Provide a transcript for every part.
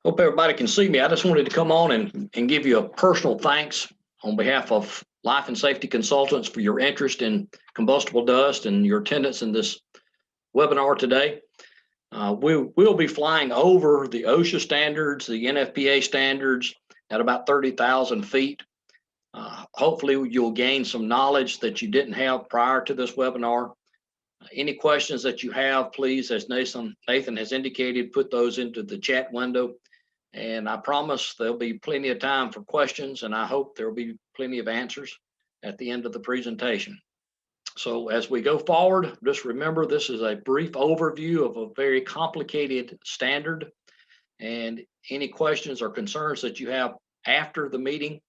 Hope everybody can see me. I just wanted to come on and give you a personal thanks on behalf of Life and Safety Consultants for your interest in combustible dust and your attendance in this webinar today. We'll be flying over the OSHA standards, the NFPA standards at about 30,000 feet. Hopefully you'll gain some knowledge that you didn't have prior to this webinar. Any questions that you have, please, as Nathan has indicated, put those into the chat window. And I promise there'll be plenty of time for questions, and I hope there'll be plenty of answers at the end of the presentation. So as we go forward, just remember this is a brief overview of a very complicated standard. And any questions or concerns that you have after the meeting,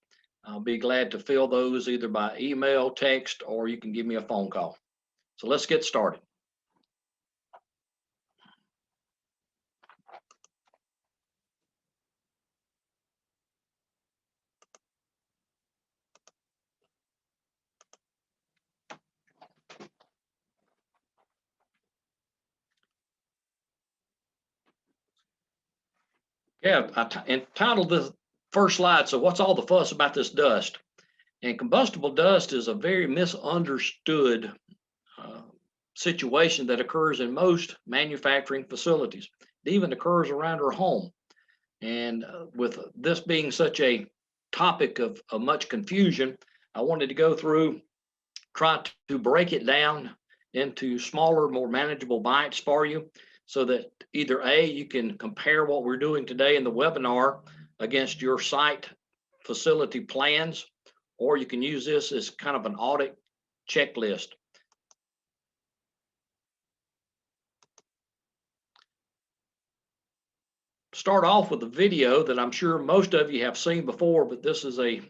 I'll be glad to fill those either by email, text, or you can give me a phone call. So let's get started. Yeah, I entitled the first slide, so what's all the fuss about this dust? And combustible dust is a very misunderstood situation that occurs in most manufacturing facilities. It even occurs around our home. And with this being such a topic of much confusion, I wanted to go through, try to break it down into smaller, more manageable bites for you, so that either A, you can compare what we're doing today in the webinar against your site facility plans, or you can use this as kind of an audit checklist. Start off with a video that I'm sure most of you have seen before, but this is a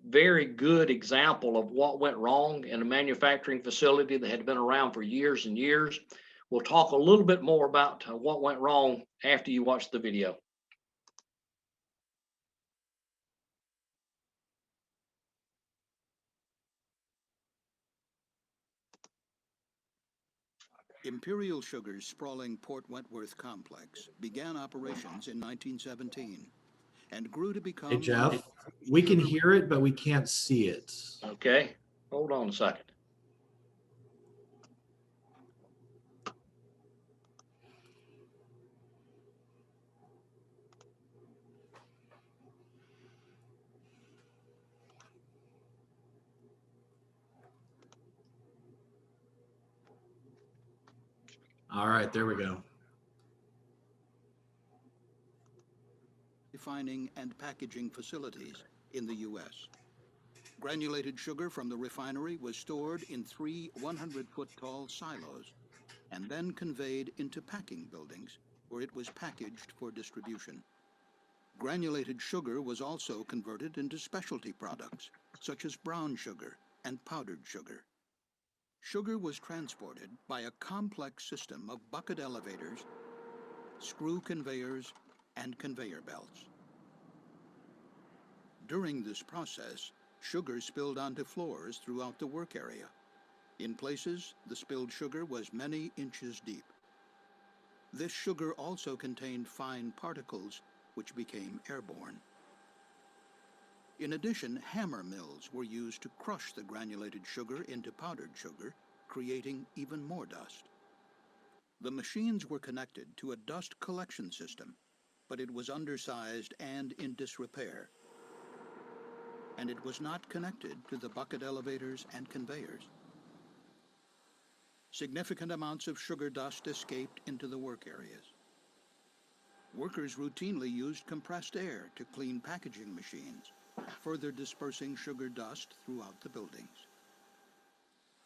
very good example of what went wrong in a manufacturing facility that had been around for years and years. We'll talk a little bit more about what went wrong after you watch the video. Imperial Sugar's sprawling Port Wentworth complex began operations in 1917 and grew to become... Hey, Jeff, we can hear it, but we can't see it. Okay, hold on a second. All right, there we go. Refining and packaging facilities in the U.S. Granulated sugar from the refinery was stored in 3 100-foot tall silos and then conveyed into packing buildings where it was packaged for distribution. Granulated sugar was also converted into specialty products such as brown sugar and powdered sugar. Sugar was transported by a complex system of bucket elevators, screw conveyors, and conveyor belts. During this process, sugar spilled onto floors throughout the work area. In places, the spilled sugar was many inches deep. This sugar also contained fine particles which became airborne. In addition, hammer mills were used to crush the granulated sugar into powdered sugar, creating even more dust. The machines were connected to a dust collection system, but it was undersized and in disrepair. And it was not connected to the bucket elevators and conveyors. Significant amounts of sugar dust escaped into the work areas. Workers routinely used compressed air to clean packaging machines, further dispersing sugar dust throughout the buildings.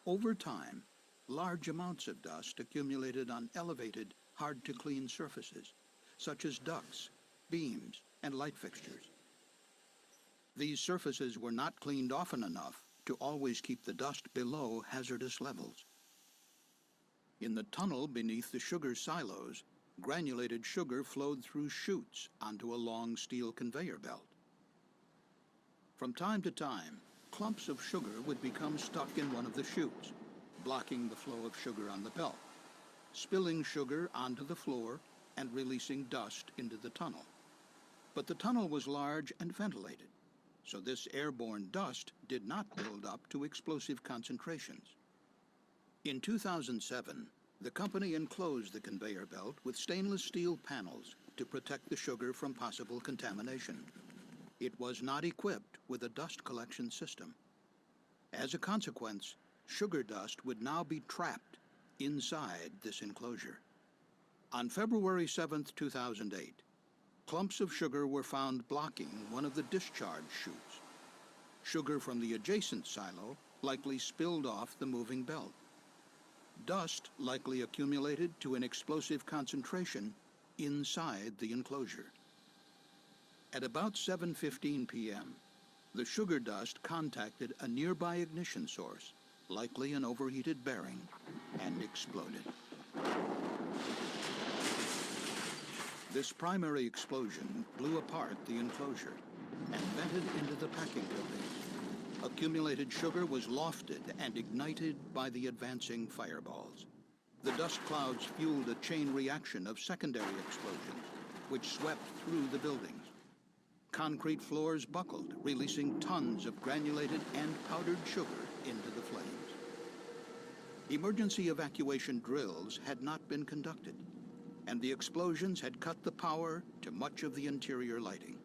Over time, large amounts of dust accumulated on elevated, hard-to-clean surfaces, such as ducts, beams, and light fixtures. These surfaces were not cleaned often enough to always keep the dust below hazardous levels. In the tunnel beneath the sugar silos, granulated sugar flowed through chutes onto a long steel conveyor belt. From time to time, clumps of sugar would become stuck in one of the chutes, blocking the flow of sugar on the belt, spilling sugar onto the floor and releasing dust into the tunnel. but the tunnel was large and ventilated, so this airborne dust did not build up to explosive concentrations. In 2007, the company enclosed the conveyor belt with stainless steel panels to protect the sugar from possible contamination. It was not equipped with a dust collection system. As a consequence, sugar dust would now be trapped inside this enclosure. On February 7, 2008, clumps of sugar were found blocking one of the discharge chutes. Sugar from the adjacent silo likely spilled off the moving belt. Dust likely accumulated to an explosive concentration inside the enclosure. At about 7:15 p.m., the sugar dust contacted a nearby ignition source, likely an overheated bearing, and exploded. This primary explosion blew apart the enclosure and vented into the packing buildings. Accumulated sugar was lofted and ignited by the advancing fireballs. The dust clouds fueled a chain reaction of secondary explosions, which swept through the buildings. Concrete floors buckled, releasing tons of granulated and powdered sugar into the flames. Emergency evacuation drills had not been conducted, and the explosions had cut the power to much of the interior lighting.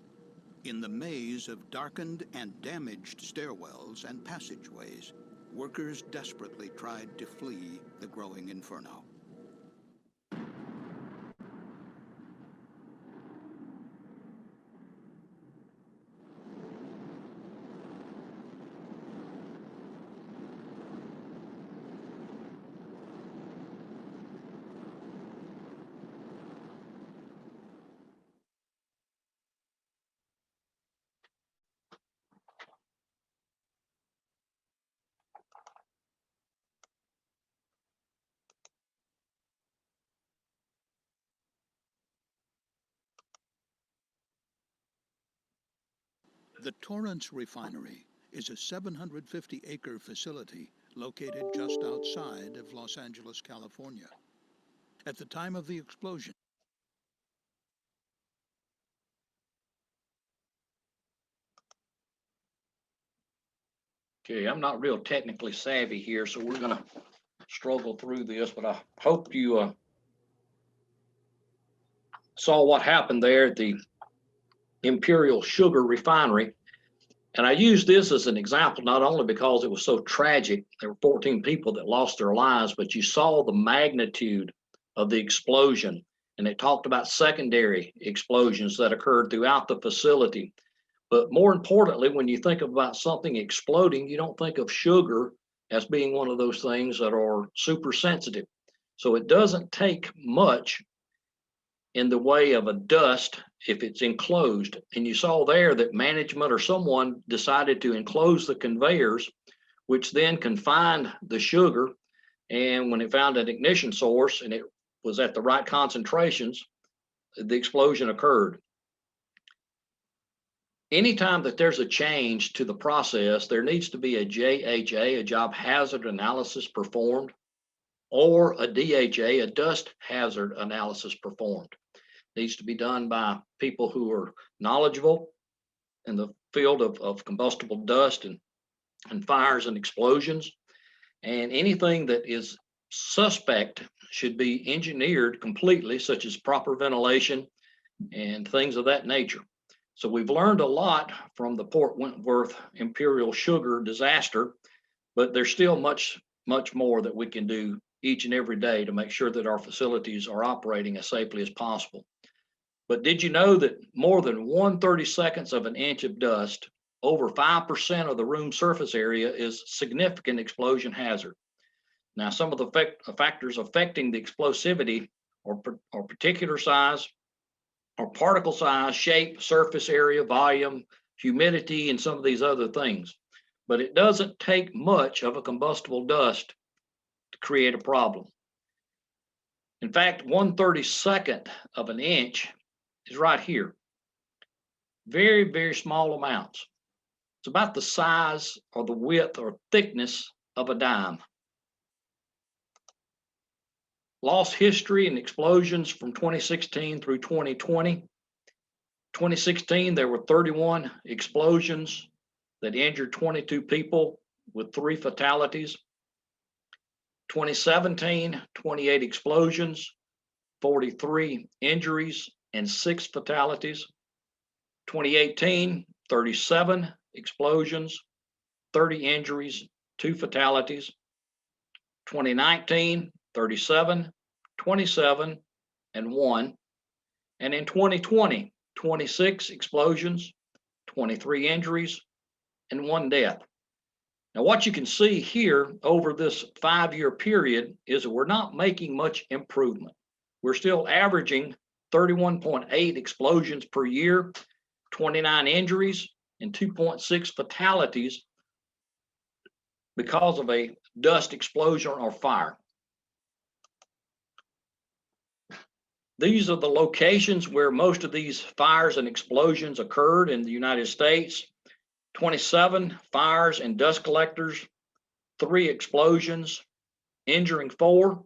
In the maze of darkened and damaged stairwells and passageways, workers desperately tried to flee the growing inferno. The Torrance Refinery is a 750-acre facility located just outside of Los Angeles, California. At the time of the explosion, Okay, I'm not real technically savvy here, so we're gonna struggle through this, but I hope you saw what happened there at the Imperial Sugar Refinery. And I use this as an example, not only because it was so tragic, there were 14 people that lost their lives, but you saw the magnitude of the explosion. And it talked about secondary explosions that occurred throughout the facility. But more importantly, when you think about something exploding, you don't think of sugar as being one of those things that are super sensitive. So it doesn't take much in the way of a dust if it's enclosed. And you saw there that management or someone decided to enclose the conveyors, which then confined the sugar. And when it found an ignition source and it was at the right concentrations, the explosion occurred. Anytime that there's a change to the process, there needs to be a JHA, a job hazard analysis performed, or a DHA, a dust hazard analysis performed. Needs to be done by people who are knowledgeable in the field of combustible dust and fires and explosions. And anything that is suspect should be engineered completely, such as proper ventilation and things of that nature. So we've learned a lot from the Port Wentworth Imperial Sugar disaster, but there's still much more that we can do each and every day to make sure that our facilities are operating as safely as possible. But did you know that more than 1/32 of an inch of dust, over 5% of the room surface area, is significant explosion hazard? Now, some of the factors affecting the explosivity are particular size, or particle size, shape, surface area, volume, humidity, and some of these other things. But it doesn't take much of a combustible dust to create a problem. In fact, 1/32 of an inch is right here. Very, very small amounts. It's about the size or the width or thickness of a dime. Lost history and explosions from 2016 through 2020. 2016, there were 31 explosions that injured 22 people with 3 fatalities. 2017, 28 explosions, 43 injuries, and 6 fatalities. 2018, 37 explosions, 30 injuries, 2 fatalities. 2019, 37, 27, and 1. And in 2020, 26 explosions, 23 injuries, and 1 death. Now, what you can see here over this 5-year period is that we're not making much improvement. We're still averaging 31.8 explosions per year, 29 injuries, and 2.6 fatalities because of a dust explosion or fire. These are the locations where most of these fires and explosions occurred in the United States. 27 fires and dust collectors, 3 explosions, injuring 4.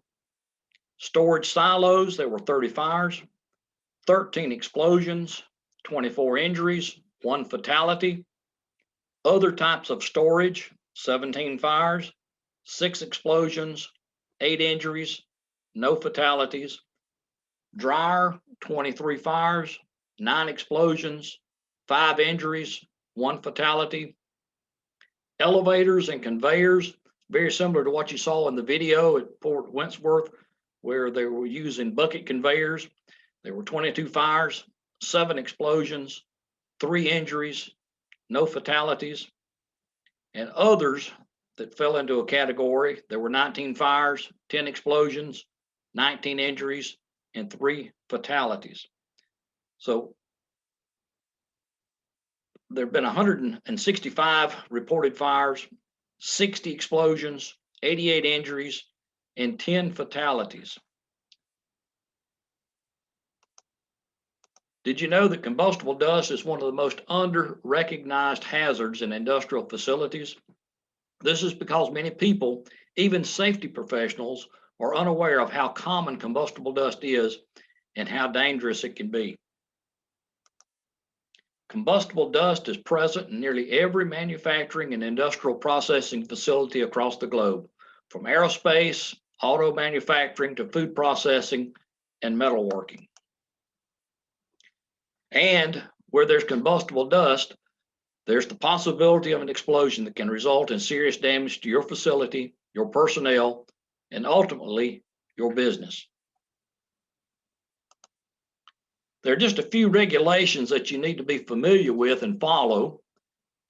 Storage silos, there were 30 fires, 13 explosions, 24 injuries, 1 fatality. Other types of storage, 17 fires, 6 explosions, 8 injuries, no fatalities. Dryer, 23 fires, 9 explosions, 5 injuries, 1 fatality. Elevators and conveyors, very similar to what you saw in the video at Fort Wentworth, where they were using bucket conveyors. There were 22 fires, 7 explosions, 3 injuries, no fatalities. And others that fell into a category, there were 19 fires, 10 explosions, 19 injuries, and 3 fatalities. So there have been 165 reported fires, 60 explosions, 88 injuries, and 10 fatalities. Did you know that combustible dust is one of the most under-recognized hazards in industrial facilities? This is because many people, even safety professionals, are unaware of how common combustible dust is and how dangerous it can be. Combustible dust is present in nearly every manufacturing and industrial processing facility across the globe, from aerospace, auto manufacturing to food processing and metalworking. And where there's combustible dust, there's the possibility of an explosion that can result in serious damage to your facility, your personnel, and ultimately your business. There are just a few regulations that you need to be familiar with and follow.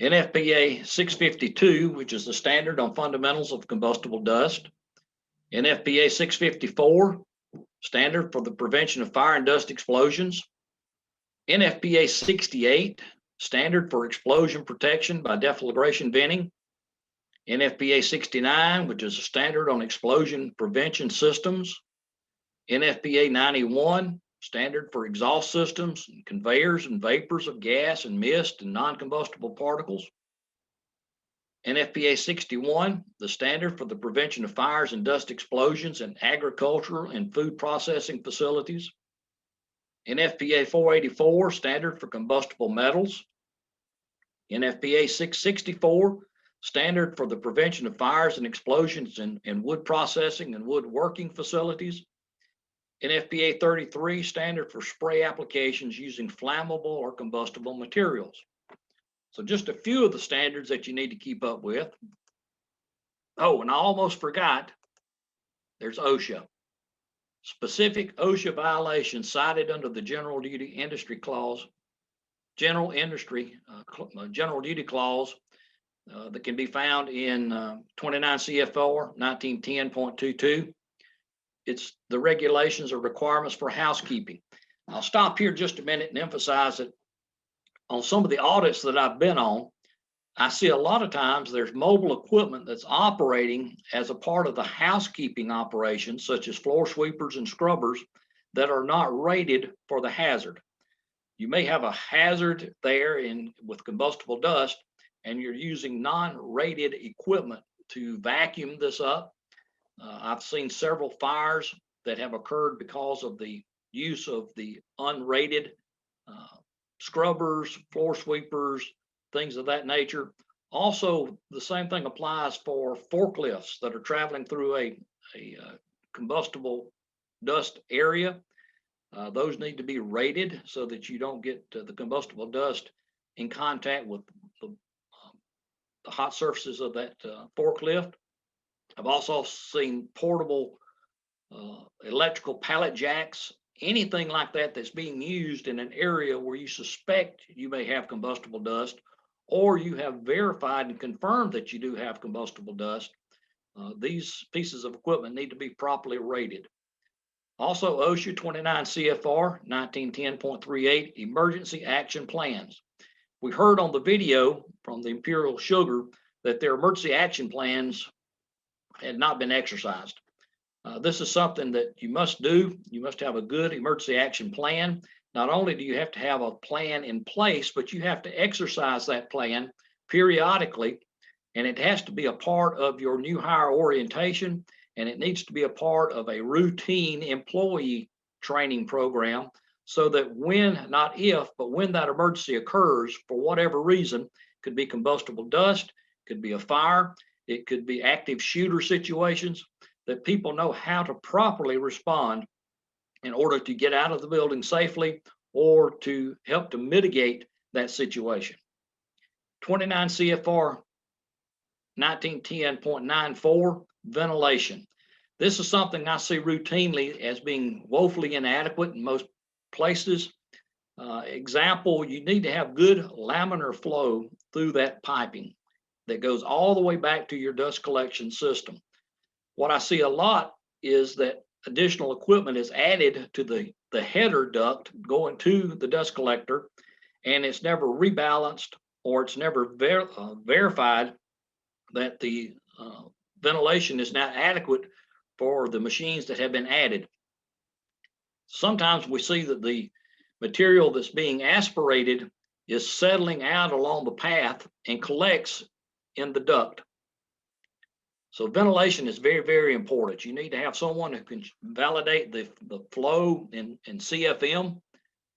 NFPA 652, which is the standard on fundamentals of combustible dust. NFPA 654, standard for the prevention of fire and dust explosions. NFPA 68, standard for explosion protection by deflagration venting. NFPA 69, which is a standard on explosion prevention systems. NFPA 91, standard for exhaust systems, and conveyors and vapors of gas and mist and non-combustible particles. NFPA 61, the standard for the prevention of fires and dust explosions in agricultural and food processing facilities. NFPA 484, standard for combustible metals. NFPA 664, standard for the prevention of fires and explosions in wood processing and woodworking facilities. NFPA 33, standard for spray applications using flammable or combustible materials. So just a few of the standards that you need to keep up with. Oh, and I almost forgot, there's OSHA. Specific OSHA violations cited under the General Duty Industry Clause, General Duty Clause that can be found in 29 CFR 1910.22. It's the regulations or requirements for housekeeping. I'll stop here just a minute and emphasize that on some of the audits that I've been on, I see a lot of times there's mobile equipment that's operating as a part of the housekeeping operations, such as floor sweepers and scrubbers, that are not rated for the hazard. You may have a hazard there with combustible dust, and you're using non-rated equipment to vacuum this up. I've seen several fires that have occurred because of the use of the unrated scrubbers, floor sweepers, things of that nature. Also, the same thing applies for forklifts that are traveling through a combustible dust area. Those need to be rated so that you don't get the combustible dust in contact with the hot surfaces of that forklift. I've also seen portable electrical pallet jacks, anything like that that's being used in an area where you suspect you may have combustible dust, or you have verified and confirmed that you do have combustible dust. These pieces of equipment need to be properly rated. Also, OSHA 29 CFR 1910.38 emergency action plans. We heard on the video from the Imperial Sugar that their emergency action plans had not been exercised. This is something that you must do. You must have a good emergency action plan. Not only do you have to have a plan in place, but you have to exercise that plan periodically, and it has to be a part of your new hire orientation, and it needs to be a part of a routine employee training program, so that when, not if, but when that emergency occurs, for whatever reason, could be combustible dust, could be a fire, it could be active shooter situations, that people know how to properly respond in order to get out of the building safely or to help to mitigate that situation. 29 CFR 1910.94, ventilation. This is something I see routinely as being woefully inadequate in most places. Example, you need to have good laminar flow through that piping that goes all the way back to your dust collection system. What I see a lot is that additional equipment is added to the header duct going to the dust collector, and it's never rebalanced, or it's never verified that the ventilation is not adequate for the machines that have been added. Sometimes we see that the material that's being aspirated is settling out along the path and collects in the duct. So ventilation is very, very important. You need to have someone who can validate the flow in CFM.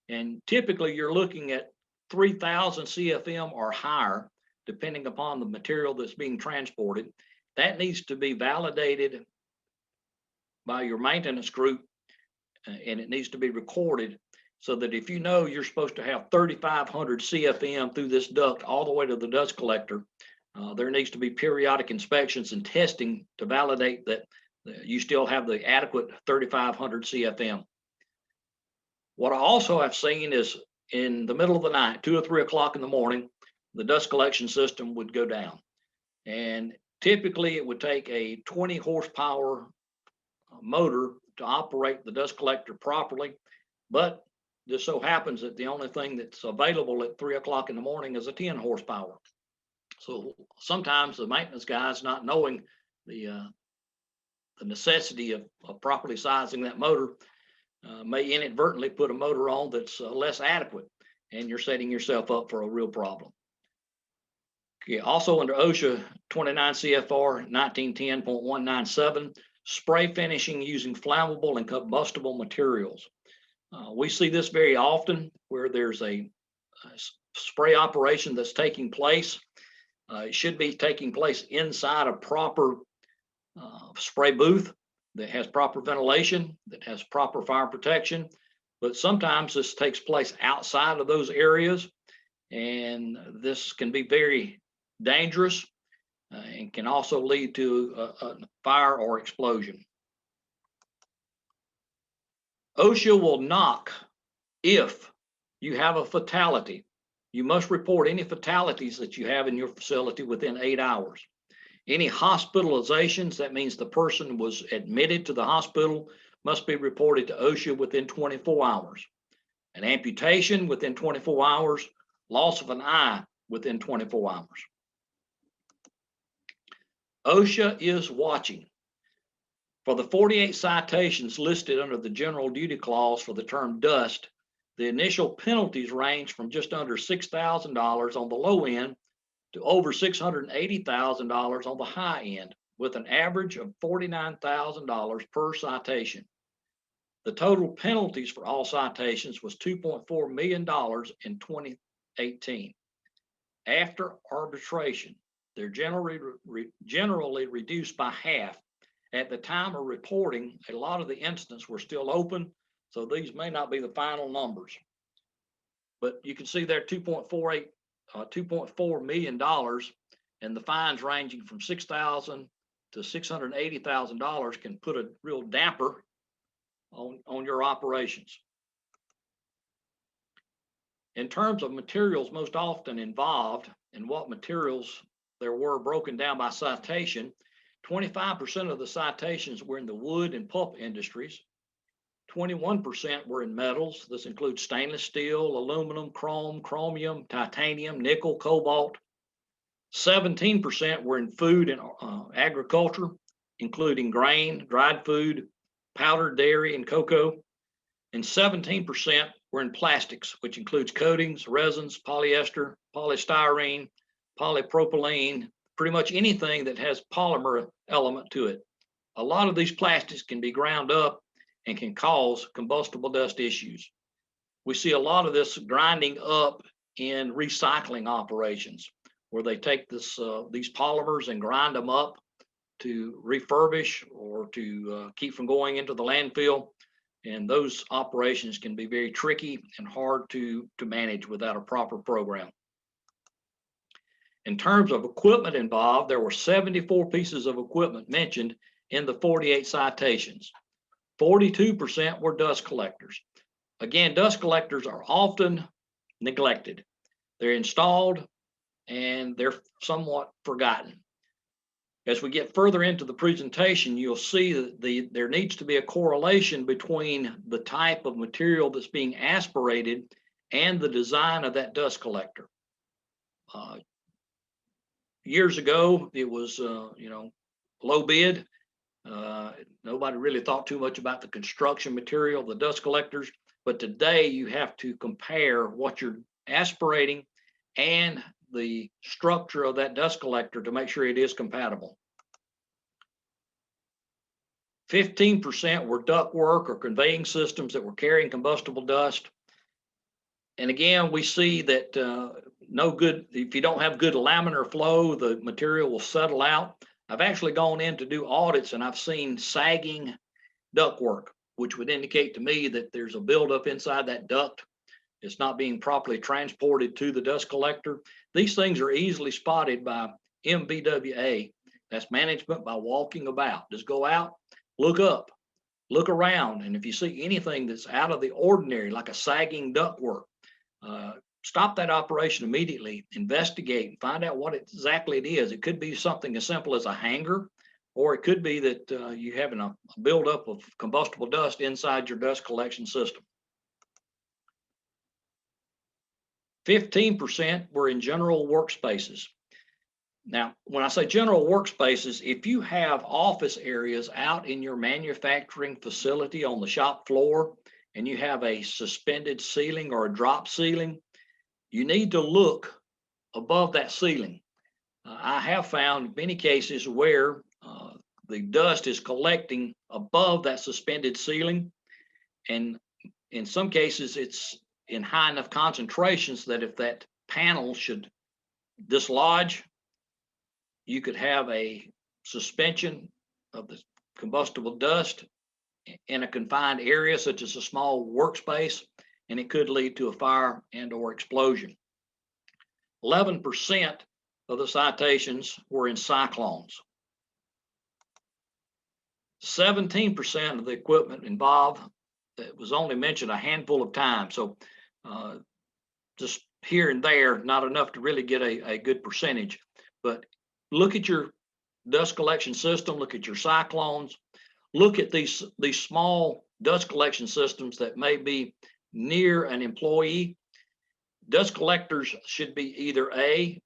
And typically you're looking at 3,000 CFM or higher, depending upon the material that's being transported. That needs to be validated by your maintenance group, and it needs to be recorded, so that if you know you're supposed to have 3,500 CFM through this duct all the way to the dust collector, there needs to be periodic inspections and testing to validate that you still have the adequate 3,500 CFM. What I also have seen is in the middle of the night, 2 or 3 o'clock in the morning, the dust collection system would go down. And typically it would take a 20 horsepower motor to operate the dust collector properly. But just so happens that the only thing that's available at 3 o'clock in the morning is a 10 horsepower. So sometimes the maintenance guys, not knowing the necessity of properly sizing that motor, may inadvertently put a motor on that's less adequate, and you're setting yourself up for a real problem. Okay, also under OSHA 29 CFR 1910.197, spray finishing using flammable and combustible materials. We see this very often where there's a spray operation that's taking place. It should be taking place inside a proper spray booth that has proper ventilation, that has proper fire protection. But sometimes this takes place outside of those areas, and this can be very dangerous and can also lead to a fire or explosion. OSHA will knock if you have a fatality. You must report any fatalities that you have in your facility within 8 hours. Any hospitalizations, that means the person was admitted to the hospital, must be reported to OSHA within 24 hours. An amputation within 24 hours, loss of an eye within 24 hours. OSHA is watching. For the 48 citations listed under the general duty clause for the term dust, the initial penalties range from just under $6,000 on the low end to over $680,000 on the high end, with an average of $49,000 per citation. The total penalties for all citations was $2.4 million in 2018. After arbitration, they're generally reduced by half. At the time of reporting, a lot of the incidents were still open, so these may not be the final numbers. But you can see there $2.4 million, and the fines ranging from $6,000 to $680,000 can put a real damper on your operations. In terms of materials most often involved and what materials there were broken down by citation, 25% of the citations were in the wood and pulp industries. 21% were in metals. This includes stainless steel, aluminum, chrome, chromium, titanium, nickel, cobalt. 17% were in food and agriculture, including grain, dried food, powdered dairy, and cocoa. And 17% were in plastics, which includes coatings, resins, polyester, polystyrene, polypropylene, pretty much anything that has polymer element to it. A lot of these plastics can be ground up and can cause combustible dust issues. We see a lot of this grinding up in recycling operations, where they take these polymers and grind them up to refurbish or to keep from going into the landfill. And those operations can be very tricky and hard to manage without a proper program. In terms of equipment involved, there were 74 pieces of equipment mentioned in the 48 citations. 42% were dust collectors. Again, dust collectors are often neglected. They're installed and they're somewhat forgotten. As we get further into the presentation, you'll see that there needs to be a correlation between the type of material that's being aspirated and the design of that dust collector. Years ago, it was low bid. Nobody really thought too much about the construction material, the dust collectors. But today, you have to compare what you're aspirating and the structure of that dust collector to make sure it is compatible. 15% were ductwork or conveying systems that were carrying combustible dust. And again, we see that if you don't have good laminar flow, the material will settle out. I've actually gone in to do audits and I've seen sagging ductwork, which would indicate to me that there's a buildup inside that duct. It's not being properly transported to the dust collector. These things are easily spotted by MVWA. That's management by walking about. Just go out, look up, look around, and if you see anything that's out of the ordinary, like a sagging ductwork, stop that operation immediately, investigate, and find out what exactly it is. It could be something as simple as a hanger, or it could be that you're having a buildup of combustible dust inside your dust collection system. 15% were in general workspaces. Now, when I say general workspaces, if you have office areas out in your manufacturing facility on the shop floor, and you have a suspended ceiling or a drop ceiling, you need to look above that ceiling. I have found many cases where the dust is collecting above that suspended ceiling, and in some cases it's in high enough concentrations that if that panel should dislodge, you could have a suspension of the combustible dust in a confined area, such as a small workspace, and it could lead to a fire and or explosion. 11% of the citations were in cyclones. 17% of the equipment involved that was only mentioned a handful of times. So just here and there, not enough to really get a good percentage. But look at your dust collection system, look at your cyclones, look at these small dust collection systems that may be near an employee. Dust collectors should be either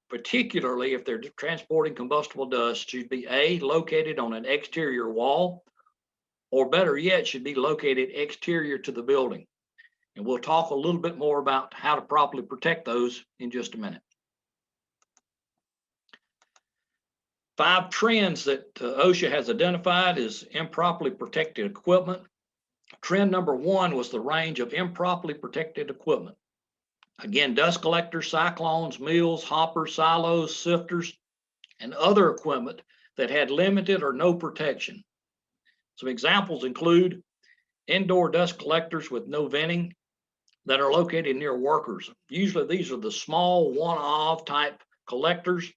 particularly if they're transporting combustible dust, should be located on an exterior wall, or better yet, should be located exterior to the building. And we'll talk a little bit more about how to properly protect those in just a minute. 5 trends that OSHA has identified as improperly protected equipment. Trend number one was the range of improperly protected equipment. Again, dust collectors, cyclones, mills, hoppers, silos, sifters, and other equipment that had limited or no protection. Some examples include indoor dust collectors with no venting that are located near workers. Usually these are the small one-off type collectors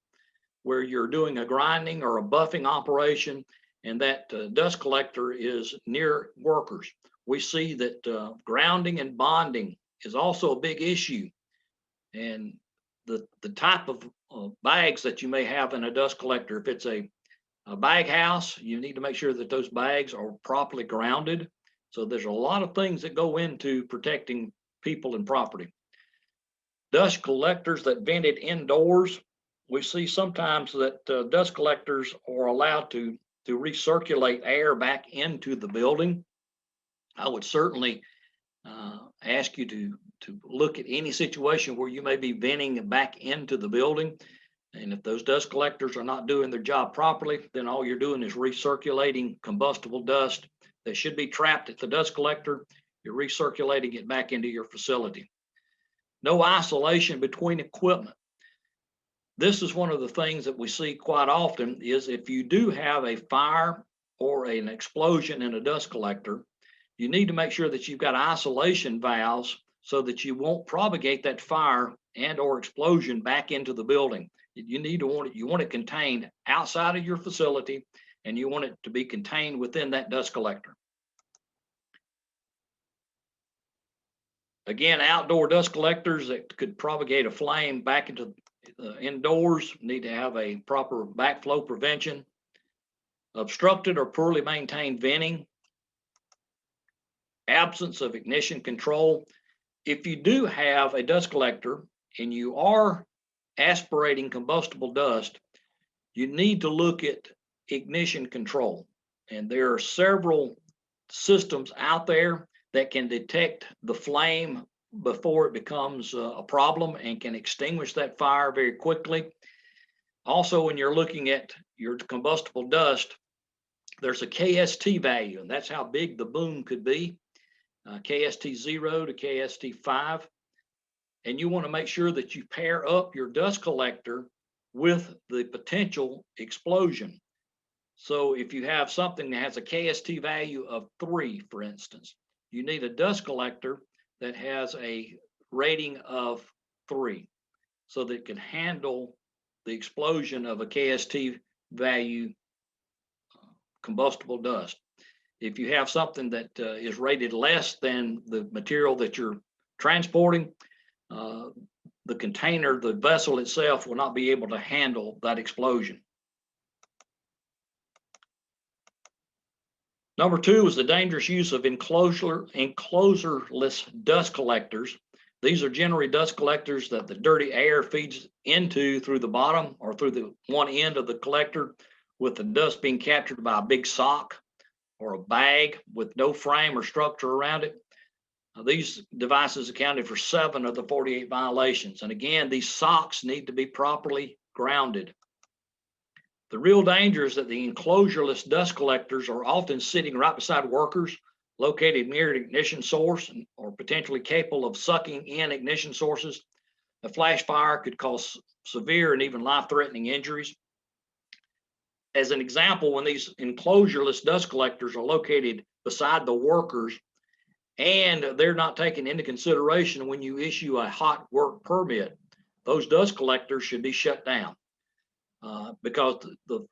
where you're doing a grinding or a buffing operation, and that dust collector is near workers. We see that grounding and bonding is also a big issue. And the type of bags that you may have in a dust collector, if it's a bag house, you need to make sure that those bags are properly grounded. So there's a lot of things that go into protecting people and property. Dust collectors that vented indoors, we see sometimes that dust collectors are allowed to recirculate air back into the building. I would certainly ask you to look at any situation where you may be venting back into the building. And if those dust collectors are not doing their job properly, then all you're doing is recirculating combustible dust that should be trapped at the dust collector. You're recirculating it back into your facility. No isolation between equipment. This is one of the things that we see quite often is if you do have a fire or an explosion in a dust collector, you need to make sure that you've got isolation valves so that you won't propagate that fire and or explosion back into the building. You want it contained outside of your facility, and you want it to be contained within that dust collector. Again, outdoor dust collectors that could propagate a flame back into indoors need to have a proper backflow prevention. Obstructed or poorly maintained venting. Absence of ignition control. If you do have a dust collector and you are aspirating combustible dust, you need to look at ignition control. And there are several systems out there that can detect the flame before it becomes a problem and can extinguish that fire very quickly. Also, when you're looking at your combustible dust, there's a KST value, and that's how big the boom could be. KST 0 to KST 5. And you want to make sure that you pair up your dust collector with the potential explosion. So if you have something that has a KST value of 3, for instance, you need a dust collector that has a rating of 3 so that it can handle the explosion of a KST value combustible dust. If you have something that is rated less than the material that you're transporting, the container, the vessel itself will not be able to handle that explosion. Number 2 is the dangerous use of enclosureless dust collectors. These are generally dust collectors that the dirty air feeds into through the bottom or through the one end of the collector, with the dust being captured by a big sock or a bag with no frame or structure around it. These devices accounted for 7 of the 48 violations. And again, these socks need to be properly grounded. The real danger is that the enclosureless dust collectors are often sitting right beside workers located near an ignition source or potentially capable of sucking in ignition sources. A flash fire could cause severe and even life-threatening injuries. As an example, when these enclosureless dust collectors are located beside the workers and they're not taken into consideration when you issue a hot work permit, those dust collectors should be shut down because the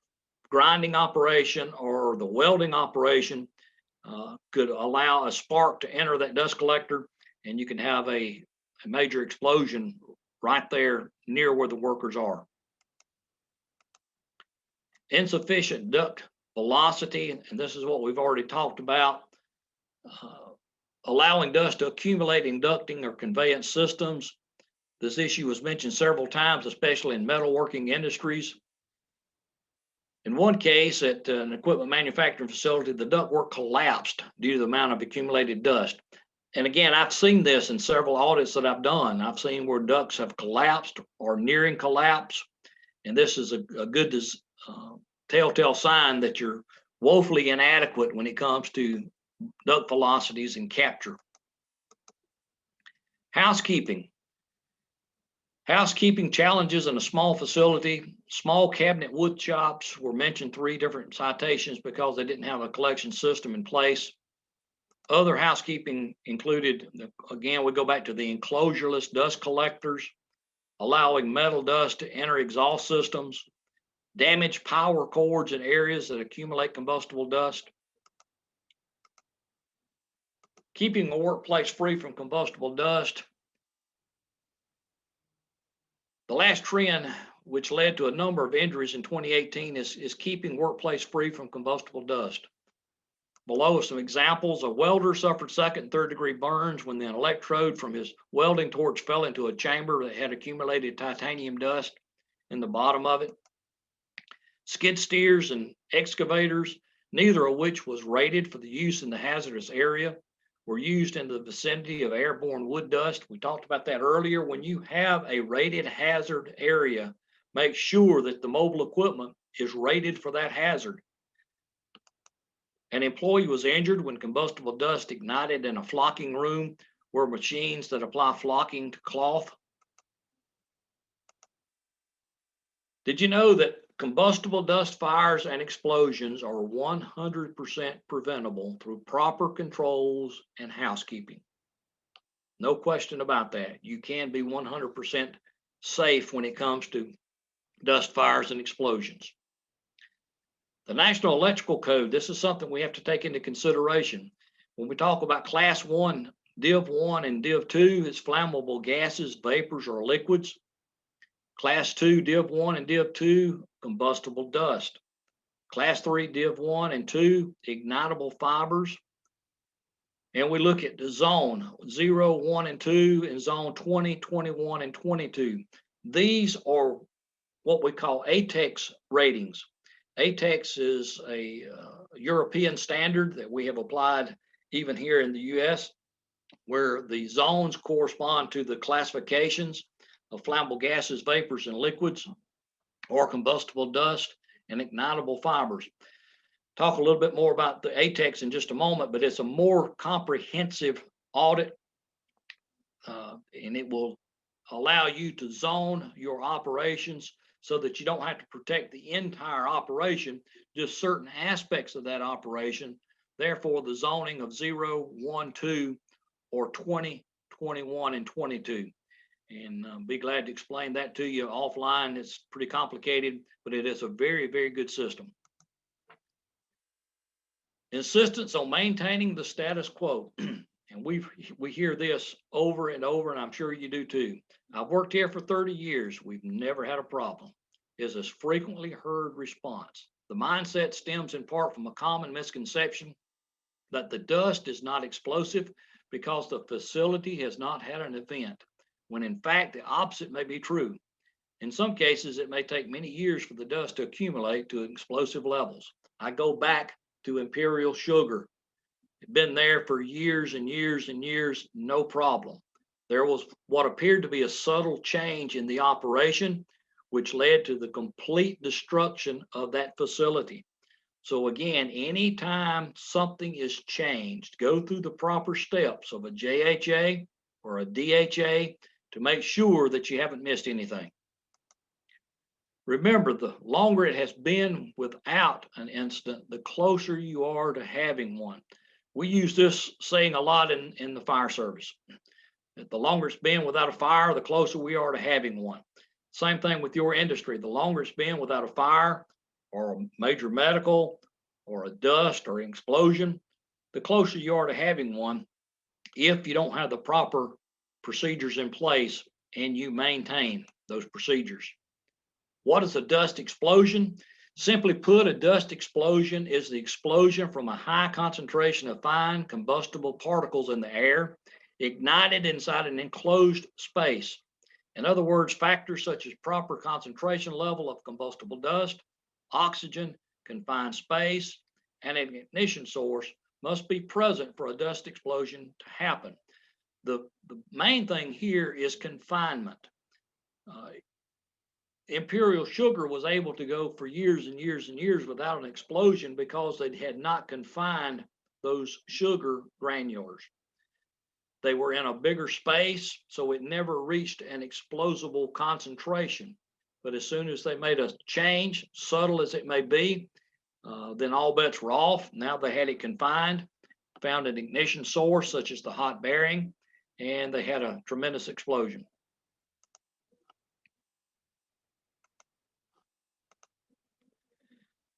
grinding operation or the welding operation could allow a spark to enter that dust collector, and you can have a major explosion right there near where the workers are. Insufficient duct velocity, and this is what we've already talked about, allowing dust to accumulate in ducting or conveyance systems. This issue was mentioned several times, especially in metalworking industries. In one case, at an equipment manufacturing facility, the ductwork collapsed due to the amount of accumulated dust. And again, I've seen this in several audits that I've done. I've seen where ducts have collapsed or nearing collapse. And this is a good telltale sign that you're woefully inadequate when it comes to duct velocities and capture. Housekeeping. Housekeeping challenges in a small facility. Small cabinet wood shops were mentioned 3 different citations because they didn't have a collection system in place. Other housekeeping included, again, we go back to the enclosureless dust collectors, allowing metal dust to enter exhaust systems, damaged power cords in areas that accumulate combustible dust, keeping a workplace free from combustible dust. The last trend, which led to a number of injuries in 2018, is keeping workplace free from combustible dust. Below are some examples. A welder suffered 2nd and 3rd degree burns when the electrode from his welding torch fell into a chamber that had accumulated titanium dust in the bottom of it. Skid steers and excavators, neither of which was rated for the use in the hazardous area, were used in the vicinity of airborne wood dust. We talked about that earlier. When you have a rated hazard area, make sure that the mobile equipment is rated for that hazard. An employee was injured when combustible dust ignited in a flocking room where machines that apply flocking to cloth. Did you know that combustible dust fires and explosions are 100% preventable through proper controls and housekeeping? No question about that. You can be 100% safe when it comes to dust fires and explosions. The National Electrical Code, this is something we have to take into consideration. When we talk about Class 1, Div 1 and Div 2, it's flammable gases, vapors, or liquids. Class 2, Div 1 and Div 2, combustible dust. Class 3, Div 1 and 2, ignitable fibers. And we look at the zone 0, 1, and 2, and zone 20, 21, and 22. These are what we call ATEX ratings. ATEX is a European standard that we have applied even here in the US, where the zones correspond to the classifications of flammable gases, vapors, and liquids, or combustible dust and ignitable fibers. Talk a little bit more about the ATEX in just a moment, but it's a more comprehensive audit, and it will allow you to zone your operations so that you don't have to protect the entire operation, just certain aspects of that operation. Therefore, the zoning of 0, 1, 2, or 20, 21, and 22. And be glad to explain that to you offline. It's pretty complicated, but it is a very, very good system. Insistence on maintaining the status quo. And we hear this over and over, and I'm sure you do too. I've worked here for 30 years. We've never had a problem, is a frequently heard response. The mindset stems in part from a common misconception that the dust is not explosive because the facility has not had an event, when in fact the opposite may be true. In some cases, it may take many years for the dust to accumulate to explosive levels. I go back to Imperial Sugar. Been there for years and years and years, no problem. There was what appeared to be a subtle change in the operation, which led to the complete destruction of that facility. So again, anytime something is changed, go through the proper steps of a JHA or a DHA to make sure that you haven't missed anything. Remember, the longer it has been without an incident, the closer you are to having one. We use this saying a lot in the fire service. The longer it's been without a fire, the closer we are to having one. Same thing with your industry. The longer it's been without a fire or a major medical or a dust or an explosion, the closer you are to having one if you don't have the proper procedures in place and you maintain those procedures. What is a dust explosion? Simply put, a dust explosion is the explosion from a high concentration of fine combustible particles in the air, ignited inside an enclosed space. In other words, factors such as proper concentration level of combustible dust, oxygen, confined space, and an ignition source must be present for a dust explosion to happen. The main thing here is confinement. Imperial Sugar was able to go for years and years and years without an explosion because they had not confined those sugar granulars. They were in a bigger space, so it never reached an explosible concentration. But as soon as they made a change, subtle as it may be, then all bets were off. Now they had it confined, found an ignition source such as the hot bearing, and they had a tremendous explosion.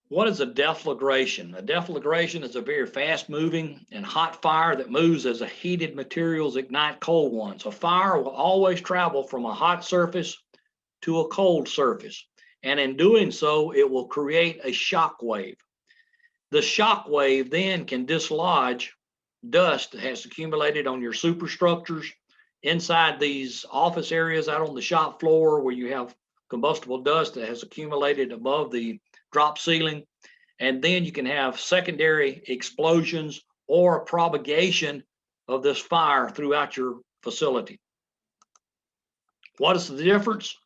What is a deflagration? A deflagration is a very fast-moving and hot fire that moves as a heated materials ignite cold ones. A fire will always travel from a hot surface to a cold surface, and in doing so, it will create a shock wave. The shock wave then can dislodge dust that has accumulated on your superstructures, inside these office areas out on the shop floor where you have combustible dust that has accumulated above the drop ceiling. And then you can have secondary explosions or propagation of this fire throughout your facility. What is the difference?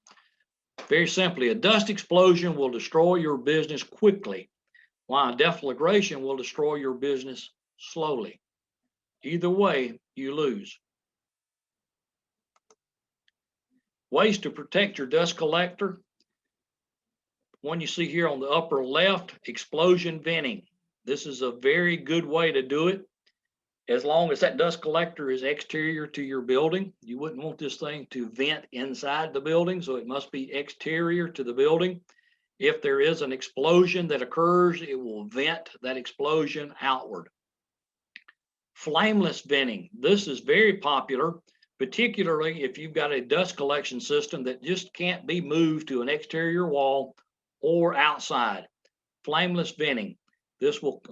Very simply, a dust explosion will destroy your business quickly, while a deflagration will destroy your business slowly. Either way, you lose. Ways to protect your dust collector. One you see here on the upper left, explosion venting. This is a very good way to do it. As long as that dust collector is exterior to your building, you wouldn't want this thing to vent inside the building, so it must be exterior to the building. If there is an explosion that occurs, it will vent that explosion outward. Flameless venting. This is very popular, particularly if you've got a dust collection system that just can't be moved to an exterior wall or outside. Flameless venting. This will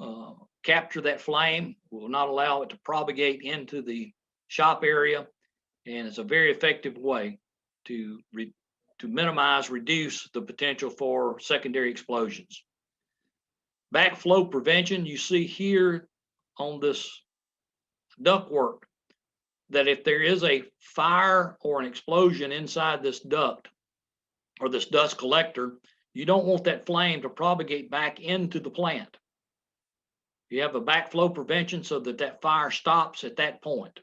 capture that flame, will not allow it to propagate into the shop area, and it's a very effective way to minimize, reduce the potential for secondary explosions. Backflow prevention, you see here on this ductwork that if there is a fire or an explosion inside this duct or this dust collector, you don't want that flame to propagate back into the plant. You have a backflow prevention so that that fire stops at that point.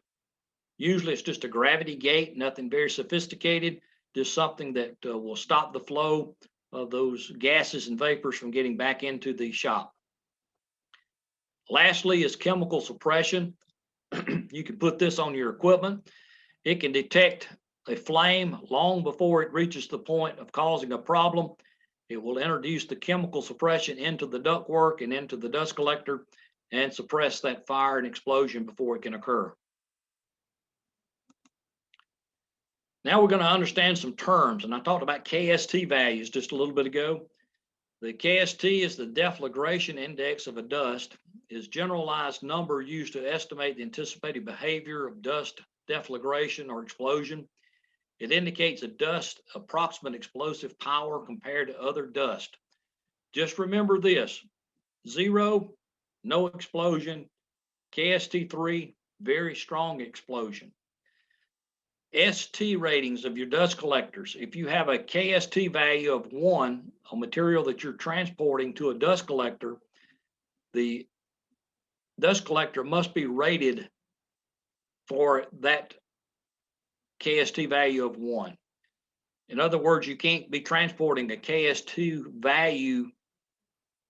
Usually it's just a gravity gate, nothing very sophisticated, just something that will stop the flow of those gases and vapors from getting back into the shop. Lastly is chemical suppression. You can put this on your equipment. It can detect a flame long before it reaches the point of causing a problem. It will introduce the chemical suppression into the ductwork and into the dust collector and suppress that fire and explosion before it can occur. Now we're going to understand some terms, and I talked about KST values just a little bit ago. The KST is the deflagration index of a dust, is generalized number used to estimate the anticipated behavior of dust deflagration or explosion. It indicates a dust approximate explosive power compared to other dust. Just remember this: 0, no explosion; KST 3, very strong explosion. ST ratings of your dust collectors. If you have a KST value of 1, a material that you're transporting to a dust collector, the dust collector must be rated for that KST value of 1. In other words, you can't be transporting a KS2 value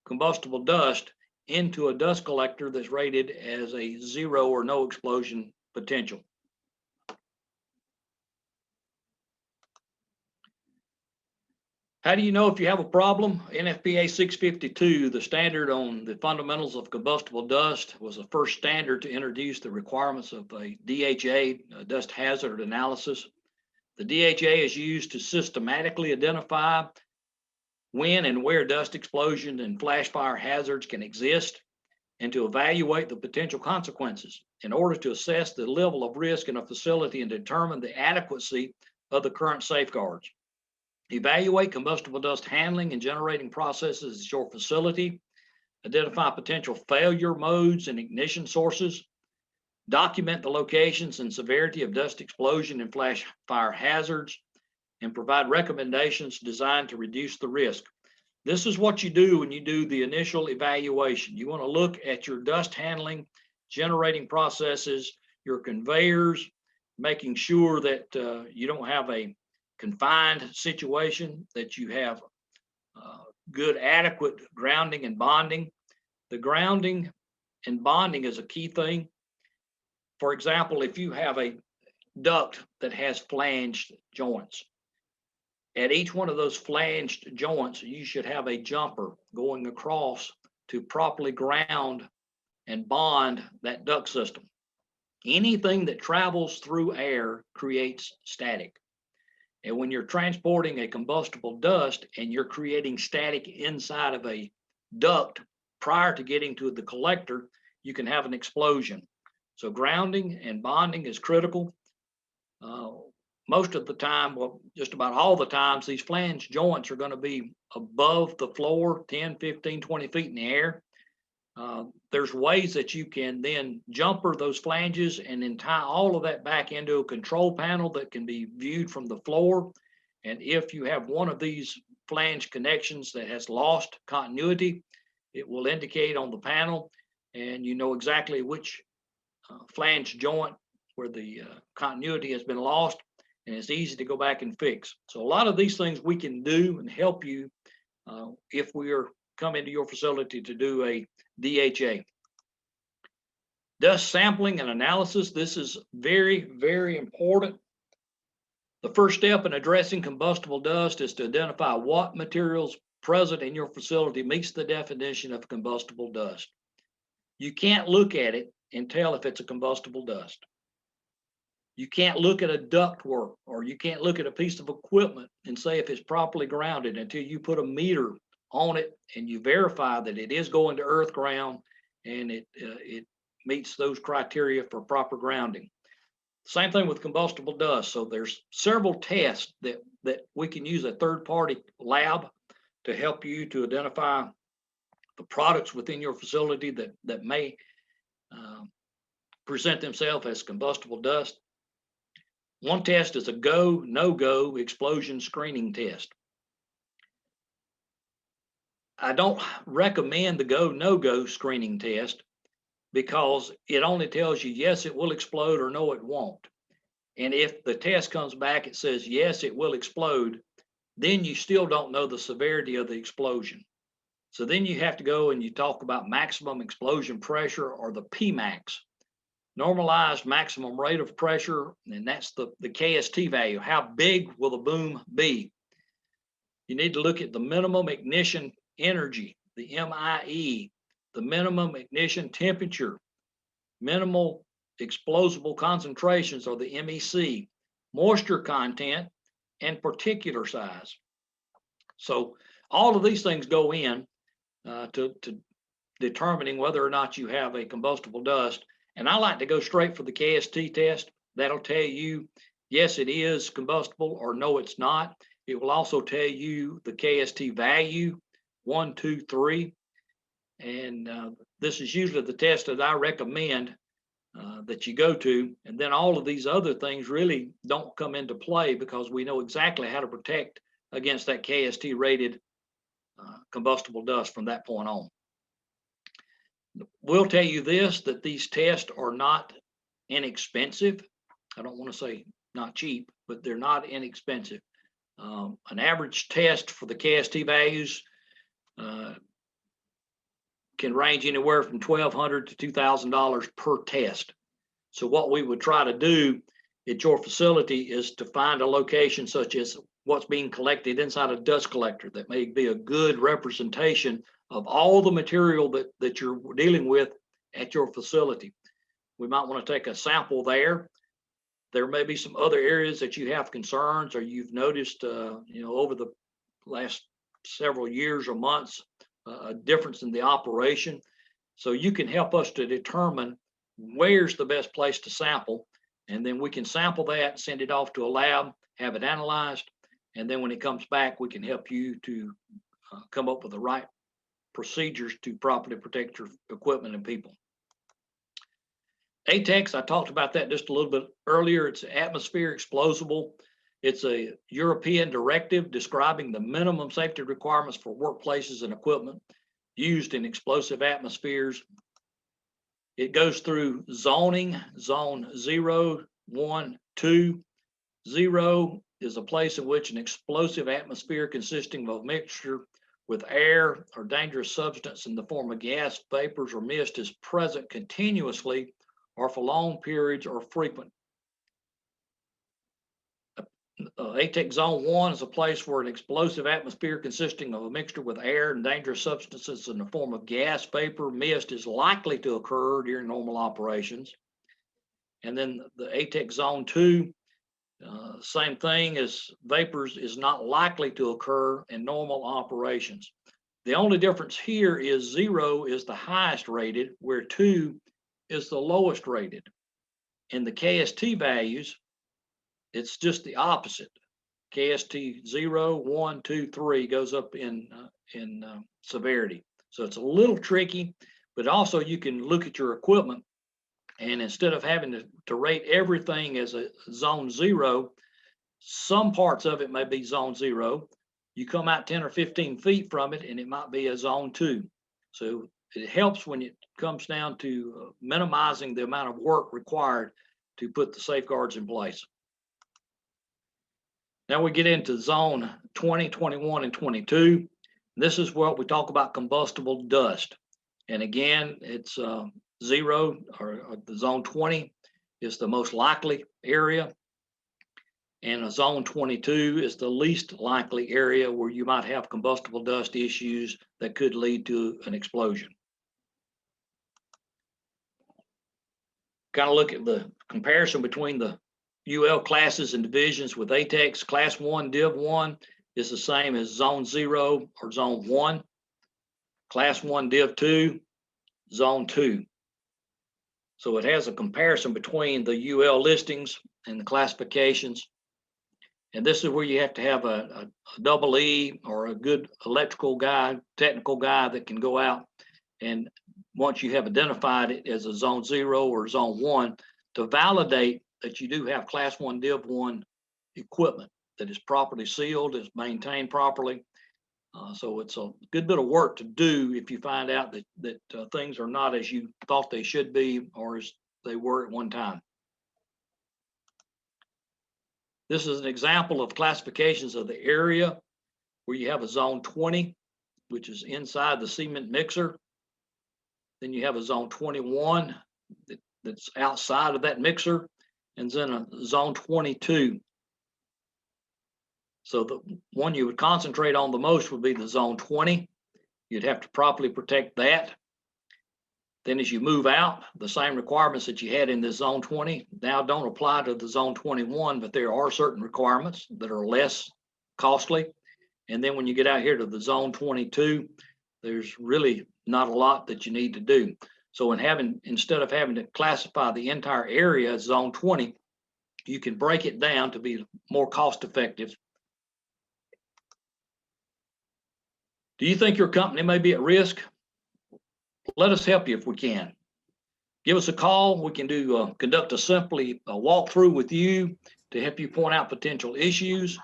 combustible dust into a dust collector that's rated as a 0 or no explosion potential. How do you know if you have a problem? NFPA 652, the standard on the fundamentals of combustible dust, was the first standard to introduce the requirements of a DHA, dust hazard analysis. The DHA is used to systematically identify when and where dust explosions and flash fire hazards can exist, and to evaluate the potential consequences in order to assess the level of risk in a facility and determine the adequacy of the current safeguards. Evaluate combustible dust handling and generating processes at your facility. Identify potential failure modes and ignition sources. Document the locations and severity of dust explosion and flash fire hazards, and provide recommendations designed to reduce the risk. This is what you do when you do the initial evaluation. You want to look at your dust handling generating processes, your conveyors, making sure that you don't have a confined situation, that you have good, adequate grounding and bonding. The grounding and bonding is a key thing. For example, if you have a duct that has flanged joints, at each one of those flanged joints, you should have a jumper going across to properly ground and bond that duct system. Anything that travels through air creates static. And when you're transporting a combustible dust and you're creating static inside of a duct prior to getting to the collector, you can have an explosion. So grounding and bonding is critical. Most of the time, well, just about all the times, these flange joints are going to be above the floor, 10, 15, 20 feet in the air. There's ways that you can then jumper those flanges and then tie all of that back into a control panel that can be viewed from the floor. And if you have one of these flange connections that has lost continuity, it will indicate on the panel, and you know exactly which flange joint where the continuity has been lost, and it's easy to go back and fix. So a lot of these things we can do and help you if we are coming to your facility to do a DHA. Dust sampling and analysis. This is very, very important. The first step in addressing combustible dust is to identify what materials present in your facility meets the definition of combustible dust. You can't look at it and tell if it's a combustible dust. You can't look at a ductwork, or you can't look at a piece of equipment and say if it's properly grounded until you put a meter on it and you verify that it is going to earth ground and it meets those criteria for proper grounding. Same thing with combustible dust. So there's several tests that we can use a third-party lab to help you to identify the products within your facility that may present themselves as combustible dust. One test is a go, no-go explosion screening test. I don't recommend the go, no-go screening test because it only tells you, yes, it will explode or no, it won't. And if the test comes back, it says, yes, it will explode, then you still don't know the severity of the explosion. So then you have to go and you talk about maximum explosion pressure, or the Pmax. Normalized maximum rate of pressure, and that's the KST value. How big will the boom be? You need to look at the minimum ignition energy, the MIE, the minimum ignition temperature, minimal explosible concentrations, or the MEC, moisture content, and particular size. So all of these things go in to determining whether or not you have a combustible dust. And I like to go straight for the KST test. That'll tell you, yes, it is combustible, or no, it's not. It will also tell you the KST value, 1, 2, 3. And this is usually the test that I recommend that you go to. And then all of these other things really don't come into play because we know exactly how to protect against that KST rated combustible dust from that point on. We'll tell you this, that these tests are not inexpensive. I don't want to say not cheap, but they're not inexpensive. An average test for the KST values can range anywhere from $1,200 to $2,000 per test. So what we would try to do at your facility is to find a location such as what's being collected inside a dust collector that may be a good representation of all the material that you're dealing with at your facility. We might want to take a sample there. There may be some other areas that you have concerns, or you've noticed, over the last several years or months, a difference in the operation. So you can help us to determine where's the best place to sample, and then we can sample that, send it off to a lab, have it analyzed, and then when it comes back, we can help you to come up with the right procedures to properly protect your equipment and people. ATEX, I talked about that just a little bit earlier. It's atmosphere explosible. It's a European directive describing the minimum safety requirements for workplaces and equipment used in explosive atmospheres. It goes through zoning, zone 0, 1, 2. 0 is a place in which an explosive atmosphere consisting of a mixture with air or dangerous substance in the form of gas, vapors, or mist is present continuously or for long periods or frequent. ATEX Zone 1 is a place where an explosive atmosphere consisting of a mixture with air and dangerous substances in the form of gas, vapor, mist is likely to occur during normal operations. And then the ATEX Zone 2, same thing as vapors, is not likely to occur in normal operations. The only difference here is 0 is the highest rated, where 2 is the lowest rated. In the KST values, it's just the opposite. KST 0, 1, 2, 3 goes up in severity. So it's a little tricky, but also you can look at your equipment, and instead of having to rate everything as a zone 0, some parts of it may be zone 0. You come out 10 or 15 feet from it, and it might be a zone 2. So it helps when it comes down to minimizing the amount of work required to put the safeguards in place. Now we get into zone 20, 21, and 22. This is what we talk about combustible dust. And again, it's 0 or the zone 20 is the most likely area. And a zone 22 is the least likely area where you might have combustible dust issues that could lead to an explosion. Kind of look at the comparison between the UL classes and divisions with ATEX. Class 1, Div 1 is the same as Zone 0 or Zone 1. Class 1, Div 2, Zone 2. So it has a comparison between the UL listings and the classifications. And this is where you have to have a double E or a good electrical guy, technical guy that can go out, and once you have identified it as a Zone 0 or Zone 1, to validate that you do have Class 1 Div 1 equipment that is properly sealed, is maintained properly. So it's a good bit of work to do if you find out that things are not as you thought they should be or as they were at one time. This is an example of classifications of the area where you have a Zone 20, which is inside the cement mixer. Then you have a Zone 21 that's outside of that mixer, and then a Zone 22. So the one you would concentrate on the most would be the Zone 20. You'd have to properly protect that. Then as you move out, the same requirements that you had in this Zone 20 now don't apply to the Zone 21, but there are certain requirements that are less costly. And then when you get out here to the Zone 22, there's really not a lot that you need to do. So instead of having to classify the entire area as Zone 20, you can break it down to be more cost effective. Do you think your company may be at risk? Let us help you if we can. Give us a call. We can conduct a walkthrough with you to help you point out potential issues.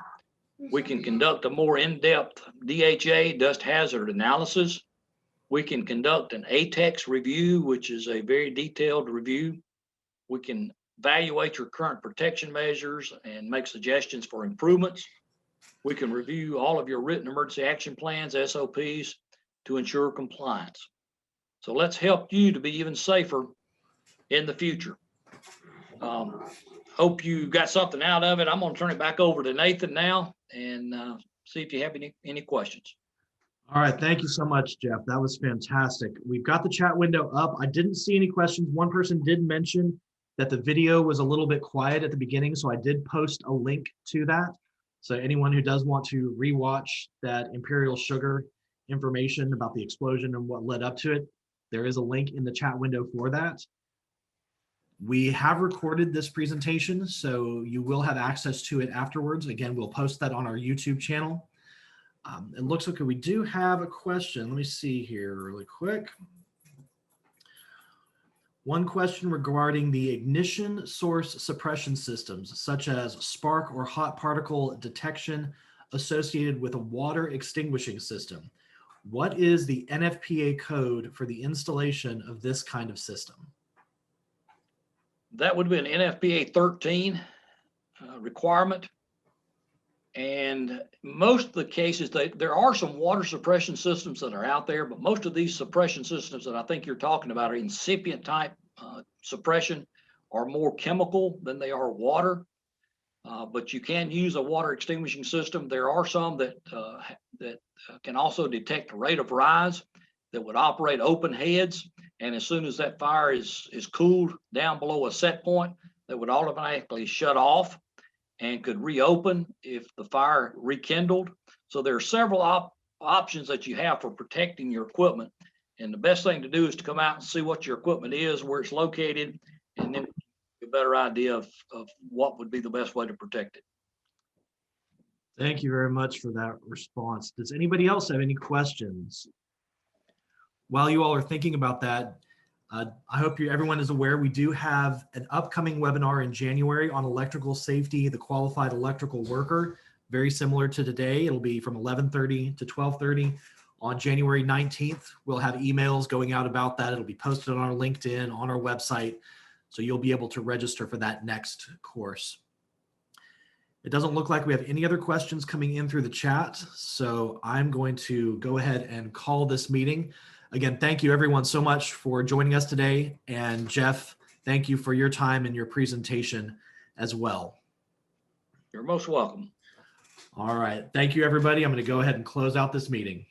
We can conduct a more in-depth DHA, dust hazard analysis. We can conduct an ATEX review, which is a very detailed review. We can evaluate your current protection measures and make suggestions for improvements. We can review all of your written emergency action plans, SOPs, to ensure compliance. So let's help you to be even safer in the future. Hope you got something out of it. I'm going to turn it back over to Nathan now and see if you have any questions. All right. Thank you so much, Jeff. That was fantastic. We've got the chat window up. I didn't see any questions. One person did mention that the video was a little bit quiet at the beginning, so I did post a link to that. So anyone who does want to rewatch that Imperial Sugar information about the explosion and what led up to it, there is a link in the chat window for that. We have recorded this presentation, so you will have access to it afterwards. Again, we'll post that on our YouTube channel. It looks like we do have a question. Let me see here really quick. One question regarding the ignition source suppression systems, such as spark or hot particle detection associated with a water extinguishing system. What is the NFPA code for the installation of this kind of system? That would be an NFPA 13 requirement. And most of the cases, there are some water suppression systems that are out there, but most of these suppression systems that I think you're talking about are incipient type suppression, are more chemical than they are water. But you can use a water extinguishing system. There are some that can also detect the rate of rise, that would operate open heads. And as soon as that fire is cooled down below a set point, that would automatically shut off and could reopen if the fire rekindled. So there are several options that you have for protecting your equipment. And the best thing to do is to come out and see what your equipment is, where it's located, and then a better idea of what would be the best way to protect it. Thank you very much for that response. Does anybody else have any questions? While you all are thinking about that, I hope everyone is aware we do have an upcoming webinar in January on electrical safety, the qualified electrical worker, very similar to today. It'll be from 11:30 to 12:30. On January 19th, we'll have emails going out about that. It'll be posted on our LinkedIn, on our website, so you'll be able to register for that next course. It doesn't look like we have any other questions coming in through the chat, so I'm going to go ahead and call this meeting. Again, thank you everyone so much for joining us today. And Jeff, thank you for your time and your presentation as well. You're most welcome. All right. Thank you, everybody. I'm going to go ahead and close out this meeting.